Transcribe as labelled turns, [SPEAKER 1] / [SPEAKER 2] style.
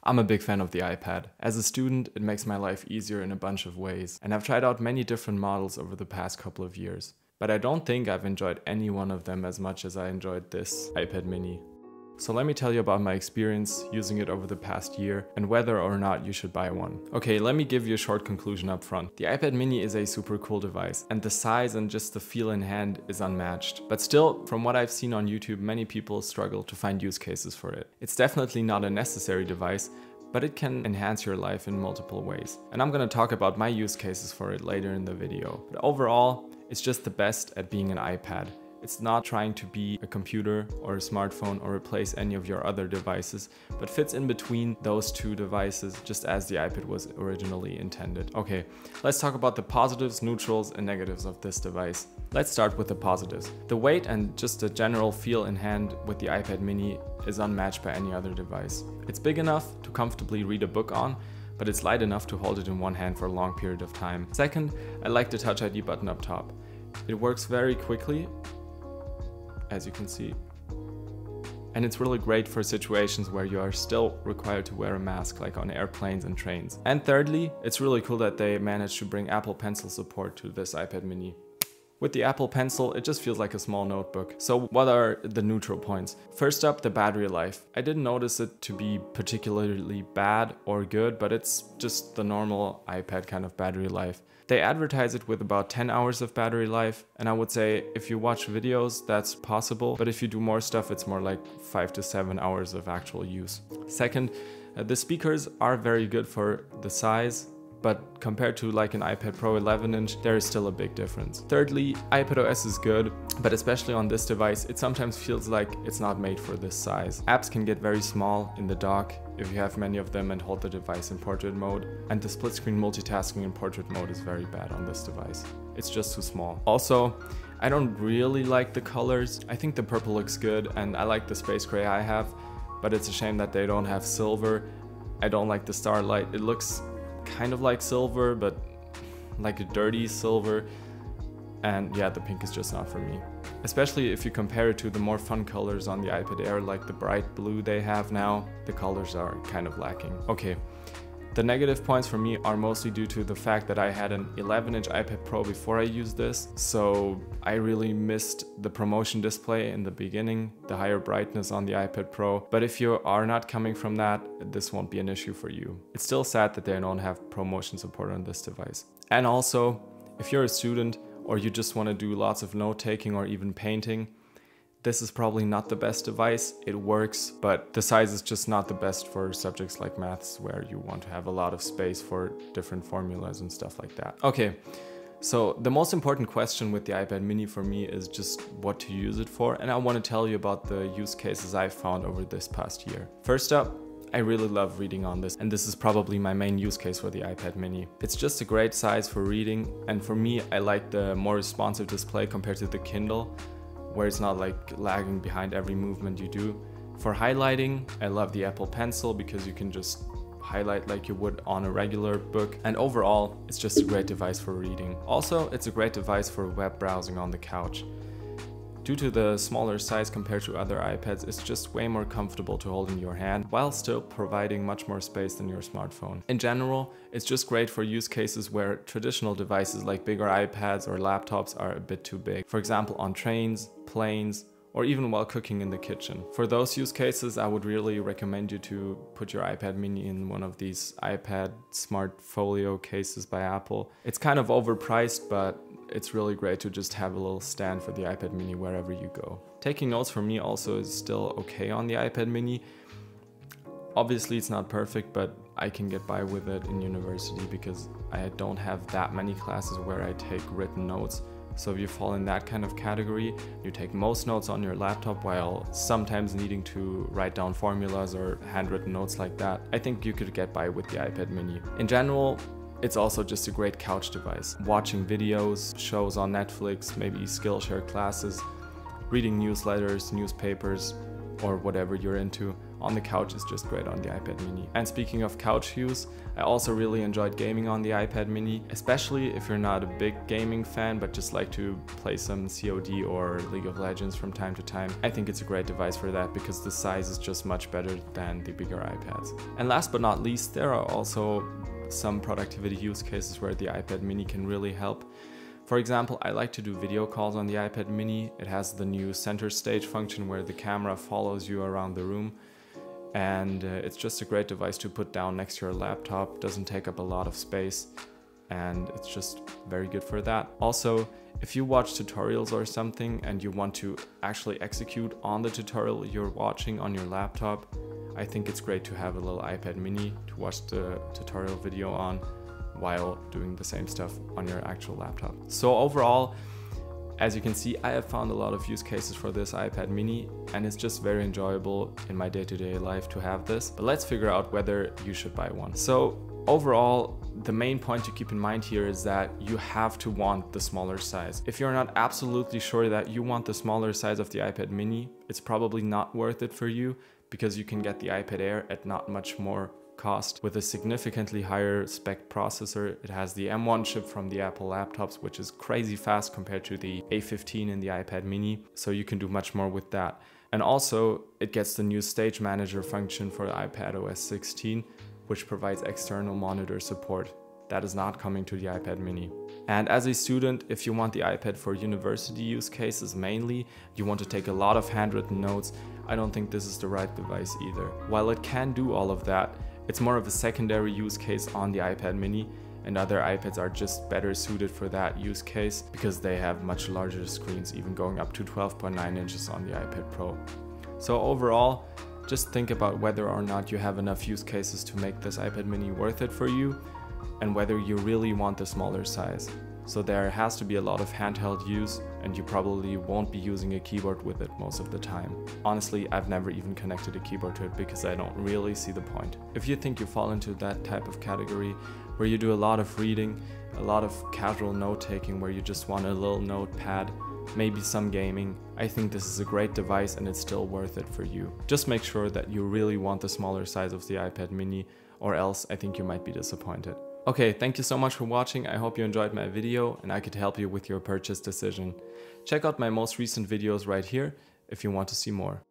[SPEAKER 1] I'm a big fan of the iPad. As a student, it makes my life easier in a bunch of ways, and I've tried out many different models over the past couple of years. But I don't think I've enjoyed any one of them as much as I enjoyed this iPad mini. So let me tell you about my experience using it over the past year and whether or not you should buy one. Okay, let me give you a short conclusion up front. The iPad mini is a super cool device, and the size and just the feel in hand is unmatched. But still, from what I've seen on YouTube, many people struggle to find use cases for it. It's definitely not a necessary device, but it can enhance your life in multiple ways. And I'm gonna talk about my use cases for it later in the video. But overall, it's just the best at being an iPad. It's not trying to be a computer or a smartphone or replace any of your other devices, but fits in between those two devices just as the iPad was originally intended. Okay, let's talk about the positives, neutrals, and negatives of this device. Let's start with the positives. The weight and just the general feel in hand with the iPad mini is unmatched by any other device. It's big enough to comfortably read a book on, but it's light enough to hold it in one hand for a long period of time. Second, I like the Touch ID button up top. It works very quickly, as you can see. And it's really great for situations where you are still required to wear a mask, like on airplanes and trains. And thirdly, it's really cool that they managed to bring Apple Pencil support to this iPad mini. With the Apple Pencil, it just feels like a small notebook. So what are the neutral points? First up, the battery life. I didn't notice it to be particularly bad or good, but it's just the normal iPad kind of battery life. They advertise it with about 10 hours of battery life, and I would say if you watch videos, that's possible, but if you do more stuff, it's more like 5 to 7 hours of actual use. Second, the speakers are very good for the size, but compared to like an iPad Pro 11-inch, there is still a big difference. Thirdly, iPadOS is good, but especially on this device, it sometimes feels like it's not made for this size. Apps can get very small in the dock if you have many of them and hold the device in portrait mode, and the split screen multitasking in portrait mode is very bad on this device. It's just too small. Also, I don't really like the colors. I think the purple looks good, and I like the space gray I have, but it's a shame that they don't have silver. I don't like the starlight. It looks kind of like silver, but like a dirty silver, and yeah, the pink is just not for me. Especially if you compare it to the more fun colors on the iPad Air, like the bright blue they have now, the colors are kind of lacking. Okay, the negative points for me are mostly due to the fact that I had an 11-inch iPad Pro before I used this, so I really missed the promotion display in the beginning, the higher brightness on the iPad Pro, but if you are not coming from that, this won't be an issue for you. It's still sad that they don't have promotion support on this device. And also, if you're a student or you just want to do lots of note-taking or even painting, this is probably not the best device. It works, but the size is just not the best for subjects like maths, where you want to have a lot of space for different formulas and stuff like that. Okay, so the most important question with the iPad mini for me is just what to use it for, and I want to tell you about the use cases I've found over this past year. First up, I really love reading on this, and this is probably my main use case for the iPad mini. It's just a great size for reading, and for me, I like the more responsive display compared to the Kindle, where it's not like lagging behind every movement you do. For highlighting, I love the Apple Pencil because you can just highlight like you would on a regular book, and overall, it's just a great device for reading. Also, it's a great device for web browsing on the couch. Due to the smaller size compared to other iPads, it's just way more comfortable to hold in your hand while still providing much more space than your smartphone. In general, it's just great for use cases where traditional devices like bigger iPads or laptops are a bit too big. For example, on trains, planes, or even while cooking in the kitchen. For those use cases, I would really recommend you to put your iPad mini in one of these iPad Smart Folio cases by Apple. It's kind of overpriced, but it's really great to just have a little stand for the iPad mini wherever you go. Taking notes for me also is still okay on the iPad mini. Obviously it's not perfect, but I can get by with it in university because I don't have that many classes where I take written notes. So if you fall in that kind of category, you take most notes on your laptop while sometimes needing to write down formulas or handwritten notes like that, I think you could get by with the iPad mini. In general, it's also just a great couch device. Watching videos, shows on Netflix, maybe Skillshare classes, reading newsletters, newspapers, or whatever you're into, on the couch is just great on the iPad mini. And speaking of couch use, I also really enjoyed gaming on the iPad mini, especially if you're not a big gaming fan but just like to play some COD or League of Legends from time to time. I think it's a great device for that because the size is just much better than the bigger iPads. And last but not least, there are also some productivity use cases where the iPad mini can really help. For example, I like to do video calls on the iPad mini. It has the new center stage function where the camera follows you around the room. And it's just a great device to put down next to your laptop, doesn't take up a lot of space, and it's just very good for that. Also, if you watch tutorials or something and you want to actually execute on the tutorial you're watching on your laptop, I think it's great to have a little iPad mini to watch the tutorial video on while doing the same stuff on your actual laptop. So overall, as you can see, I have found a lot of use cases for this iPad mini, and it's just very enjoyable in my day-to-day life to have this. But let's figure out whether you should buy one. So overall, the main point to keep in mind here is that you have to want the smaller size. If you're not absolutely sure that you want the smaller size of the iPad mini, it's probably not worth it for you because you can get the iPad Air at not much more cost with a significantly higher spec processor. It has the M1 chip from the Apple laptops, which is crazy fast compared to the A15 in the iPad mini, so you can do much more with that. And also it gets the new stage manager function for iPad OS 16, which provides external monitor support. That is not coming to the iPad mini. And as a student, if you want the iPad for university use cases mainly, you want to take a lot of handwritten notes, I don't think this is the right device either. While it can do all of that, it's more of a secondary use case on the iPad mini, and other iPads are just better suited for that use case because they have much larger screens, even going up to 12.9 inches on the iPad Pro. So overall, just think about whether or not you have enough use cases to make this iPad mini worth it for you, and whether you really want the smaller size. So there has to be a lot of handheld use, and you probably won't be using a keyboard with it most of the time. Honestly, I've never even connected a keyboard to it because I don't really see the point. If you think you fall into that type of category where you do a lot of reading, a lot of casual note-taking where you just want a little notepad, maybe some gaming, I think this is a great device and it's still worth it for you. Just make sure that you really want the smaller size of the iPad mini, or else I think you might be disappointed. Okay, thank you so much for watching. I hope you enjoyed my video and I could help you with your purchase decision. Check out my most recent videos right here if you want to see more.